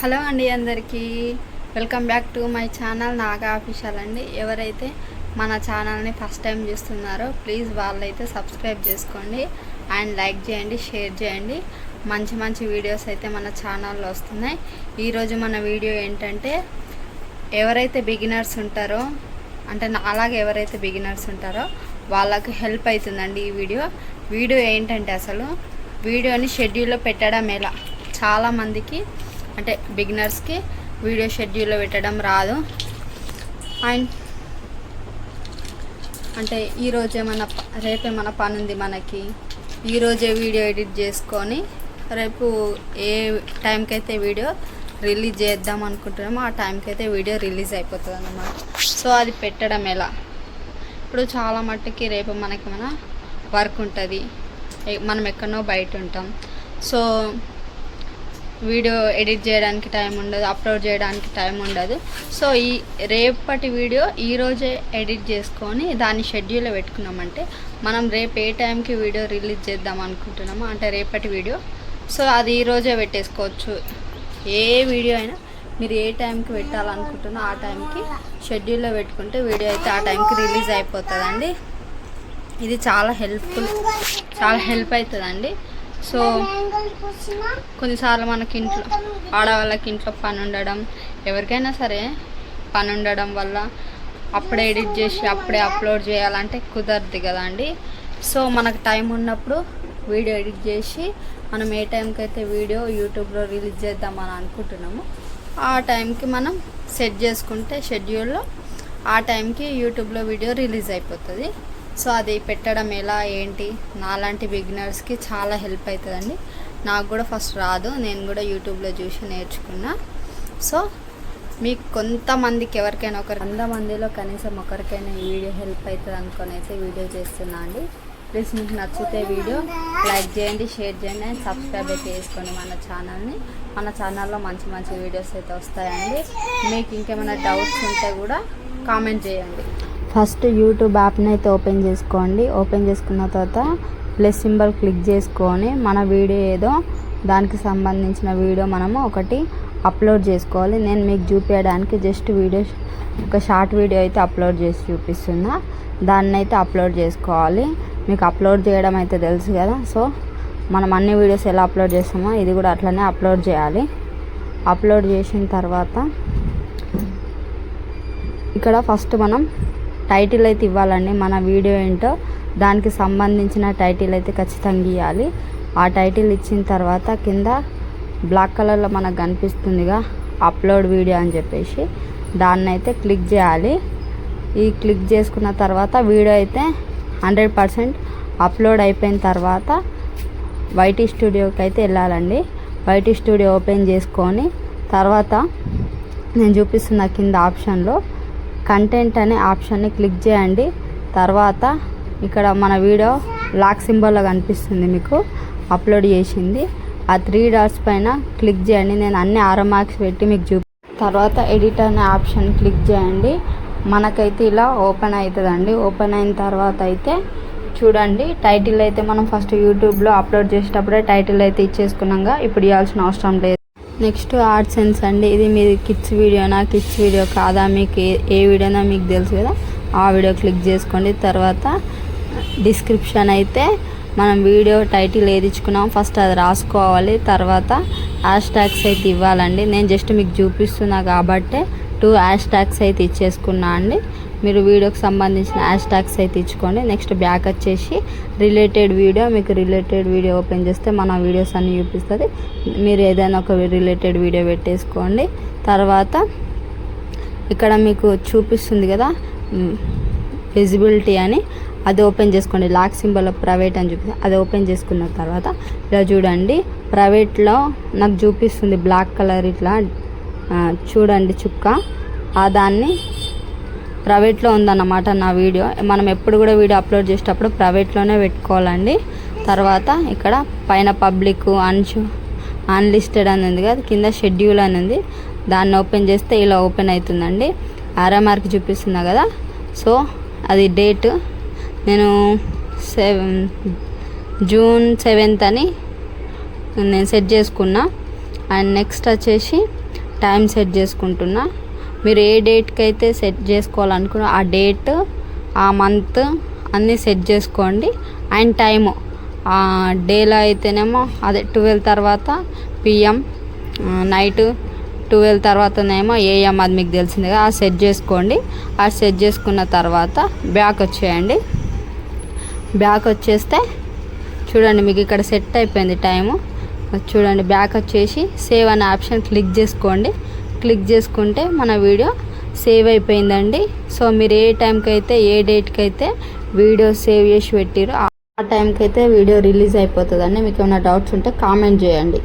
Hello అండి, అందరికీ welcome back to my channel Naga official అండి. ఎవరైతే మన ఛానల్ని ఫస్ట్ టైం చూస్తున్నారో ప్లీజ్ వాళ్ళైతే సబ్స్క్రైబ్ చేసుకోండి అండ్ లైక్ చేయండి, షేర్ చేయండి. మంచి మంచి వీడియోస్ అయితే మన ఛానల్లో వస్తున్నాయి. ఈరోజు మన వీడియో ఏంటంటే, ఎవరైతే బిగినర్స్ ఉంటారో అంటే అలాగే ఎవరైతే బిగినర్స్ ఉంటారో వాళ్ళకి హెల్ప్ అవుతుందండి ఈ వీడియో ఏంటంటే, అసలు వీడియోని షెడ్యూల్లో పెట్టడం ఎలా. చాలామందికి అంటే బిగినర్స్కి వీడియో షెడ్యూల్లో పెట్టడం రాదు. అండ్ అంటే రేపేమన్నా పని ఉంది మనకి, ఈరోజే వీడియో ఎడిట్ చేసుకొని రేపు ఏ టైంకి అయితే వీడియో రిలీజ్ చేద్దాం అనుకుంటున్నామో ఆ టైంకి అయితే వీడియో రిలీజ్ అయిపోతుంది అన్నమాట. సో అది పెట్టడం ఎలా. ఇప్పుడు చాలా మట్టుకి రేపు మనకి వర్క్ ఉంటుంది, మనం ఎక్కడనో బయట ఉంటాం. సో వీడియో ఎడిట్ చేయడానికి టైం ఉండదు, అప్లోడ్ చేయడానికి టైం ఉండదు. సో ఈ రేపటి వీడియో ఈరోజే ఎడిట్ చేసుకొని దాన్ని షెడ్యూల్లో పెట్టుకున్నామంటే మనం రేపు ఏ టైంకి వీడియో రిలీజ్ చేద్దాం అనుకుంటున్నామో అంటే రేపటి వీడియో, సో అది ఈరోజే పెట్టేసుకోవచ్చు. ఏ వీడియో అయినా మీరు ఏ టైంకి పెట్టాలనుకుంటున్నా ఆ టైంకి షెడ్యూల్లో పెట్టుకుంటే వీడియో అయితే ఆ టైంకి రిలీజ్ అయిపోతుందండి. ఇది చాలా హెల్ప్ అవుతుందండి. సో కొన్నిసార్లు మనకి ఆడవాళ్ళకి ఇంట్లో పని ఉండడం, ఎవరికైనా సరే పని ఉండడం వల్ల అప్పుడే ఎడిట్ చేసి అప్పుడే అప్లోడ్ చేయాలంటే కుదరదు కదా అండి. సో మనకు టైం ఉన్నప్పుడు వీడియో ఎడిట్ చేసి మనం ఏ టైంకి అయితే వీడియో యూట్యూబ్లో రిలీజ్ చేద్దామని అనుకుంటున్నామో ఆ టైంకి మనం సెట్ చేసుకుంటే షెడ్యూల్లో ఆ టైంకి యూట్యూబ్లో వీడియో రిలీజ్ అయిపోతుంది. సో అది పెట్టడం ఎలా ఏంటి నాలాంటి బిగినర్స్కి చాలా హెల్ప్ అవుతుందండి. నాకు కూడా ఫస్ట్ రాదు, నేను కూడా యూట్యూబ్లో చూసి నేర్చుకున్నా. సో మీకు కొంతమందికి ఎవరికైనా 100 మందిలో కనీసం ఒకరికైనా ఈ వీడియో హెల్ప్ అవుతుంది అనుకొని అయితే వీడియో చేస్తున్నా అండి. ప్లీజ్ మీకు నచ్చితే వీడియో లైక్ చేయండి, షేర్ చేయండి అండ్ సబ్స్క్రైబ్ అయితే చేసుకోండి మన ఛానల్లో మంచి మంచి వీడియోస్ అయితే వస్తాయండి. మీకు ఇంకేమైనా డౌట్స్ ఉంటే కూడా కామెంట్ చేయండి. ఫస్ట్ యూట్యూబ్ యాప్ని అయితే ఓపెన్ చేసుకోండి. ఓపెన్ చేసుకున్న తర్వాత ప్లస్ సింబల్ క్లిక్ చేసుకొని మన వీడియో ఏదో దానికి సంబంధించిన వీడియో మనము ఒకటి అప్లోడ్ చేసుకోవాలి. నేను మీకు చూపించడానికి జస్ట్ ఒక షార్ట్ వీడియో అయితే అప్లోడ్ చేసి చూపిస్తున్నా. దాన్ని అయితే అప్లోడ్ చేసుకోవాలి. మీకు అప్లోడ్ చేయడం అయితే తెలుసు కదా. సో మనం అన్ని వీడియోస్ ఎలా అప్లోడ్ చేస్తామో ఇది కూడా అట్లనే అప్లోడ్ చేయాలి. అప్లోడ్ చేసిన తర్వాత ఇక్కడ ఫస్ట్ మనం టైటిల్ అయితే ఇవ్వాలండి. మన వీడియో ఏంటో దానికి సంబంధించిన టైటిల్ అయితే ఖచ్చితంగా ఇవ్వాలి. ఆ టైటిల్ ఇచ్చిన తర్వాత కింద బ్లాక్ కలర్లో మనకు కనిపిస్తుందిగా అప్లోడ్ వీడియో అని చెప్పేసి దాన్ని అయితే క్లిక్ చేయాలి. ఈ క్లిక్ చేసుకున్న తర్వాత వీడియో అయితే 100% అప్లోడ్ అయిపోయిన తర్వాత వైటీ స్టూడియోకి అయితే వెళ్ళాలండి. వైటీ స్టూడియో ఓపెన్ చేసుకొని తర్వాత నేను చూపిస్తున్న కింద ఆప్షన్లో కంటెంట్ అనే ఆప్షన్ని క్లిక్ చేయండి. తర్వాత ఇక్కడ మన వీడియో లాక్ సింబల్లో కనిపిస్తుంది మీకు అప్లోడ్ చేసింది. ఆ 3 డాట్స్ పైన క్లిక్ చేయండి. నేను అన్ని ఆరో మార్క్స్ పెట్టి మీకు తర్వాత ఎడిట్ అనే ఆప్షన్ క్లిక్ చేయండి. మనకైతే ఇలా ఓపెన్ అవుతుందండి. ఓపెన్ అయిన తర్వాత అయితే చూడండి, టైటిల్ అయితే మనం ఫస్ట్ యూట్యూబ్లో అప్లోడ్ చేసేటప్పుడే టైటిల్ అయితే ఇచ్చేసుకున్నాగా, ఇప్పుడు ఇవ్వాల్సిన అవసరం లేదు. నెక్స్ట్ AdSense అండి. ఇది మీది కిడ్స్ వీడియోనా కిడ్స్ వీడియో కాదా, మీకు ఏ వీడియోనా మీకు తెలుసు కదా, ఆ వీడియో క్లిక్ చేసుకోండి. తర్వాత డిస్క్రిప్షన్ అయితే మనం వీడియో టైటిల్ ఏది ఇచ్చుకున్నామో ఫస్ట్ అది రాసుకోవాలి. తర్వాత హ్యాష్ ట్యాగ్స్ అయితే ఇవ్వాలండి. నేను జస్ట్ మీకు చూపిస్తున్నా కాబట్టి 2 హ్యాష్ ట్యాగ్స్ అయితే ఇచ్చేసుకున్నా అండి. మీరు వీడియోకి సంబంధించిన హ్యాష్ ట్యాగ్స్ అయితే ఇచ్చుకోండి. నెక్స్ట్ బ్యాక్ వచ్చేసి రిలేటెడ్ వీడియో ఓపెన్ చేస్తే మన వీడియోస్ అన్నీ చూపిస్తుంది. మీరు ఏదైనా ఒక రిలేటెడ్ వీడియో పెట్టేసుకోండి. తర్వాత ఇక్కడ మీకు చూపిస్తుంది కదా విజిబిలిటీ అని, అది ఓపెన్ చేసుకోండి. లాక్ సింబల్ ప్రైవేట్ అని చూపిస్తుంది, అది ఓపెన్ చేసుకున్న తర్వాత ఇలా చూడండి, ప్రైవేట్లో నాకు చూపిస్తుంది బ్లాక్ కలర్ ఇట్లా చూడండి చుక్క, ఆ దాన్ని ప్రైవేట్లో ఉందన్నమాట నా వీడియో. మనం ఎప్పుడు కూడా వీడియో అప్లోడ్ చేసేటప్పుడు ప్రైవేట్లోనే పెట్టుకోవాలండి. తర్వాత ఇక్కడ పైన పబ్లిక్ అన్లిస్టెడ్ అని ఉంది కదా, కింద షెడ్యూల్ అని ఉంది, దాన్ని ఓపెన్ చేస్తే ఇలా ఓపెన్ అవుతుందండి. ఆరో మార్క్ చూపిస్తున్నా కదా, సో అది డేట్ నేను జూన్ 7th అని నేను సెట్ చేసుకున్నా. అండ్ నెక్స్ట్ వచ్చేసి టైం సెట్ చేసుకుంటున్నా. మీరు ఏ డేట్కి అయితే సెట్ చేసుకోవాలనుకున్న ఆ డేట్, ఆ మంత్ అన్నీ సెట్ చేసుకోండి. అండ్ టైము డేలో అయితేనేమో అదే 12 తర్వాత పిఎం, నైట్ 12 తర్వాతనేమో ఏఎం, అది మీకు తెలిసింది కదా. అది సెట్ చేసుకోండి. అది సెట్ చేసుకున్న తర్వాత బ్యాక్ వచ్చేయండి. బ్యాక్ వచ్చేస్తే చూడండి మీకు ఇక్కడ సెట్ అయిపోయింది టైము. చూడండి బ్యాక్ వచ్చేసి సేవ్ అనే ఆప్షన్ క్లిక్ చేసుకోండి. క్లిక్ చేసుకుంటే మన వీడియో సేవ్ అయిపోయిందండి. సో మీరు ఏ టైంకి అయితే ఏ డేట్కి అయితే వీడియో సేవ్ చేసి పెట్టిరో ఆ టైంకి అయితే వీడియో రిలీజ్ అయిపోతుందండి. మీకు ఏమైనా డౌట్స్ ఉంటే కామెంట్ చేయండి.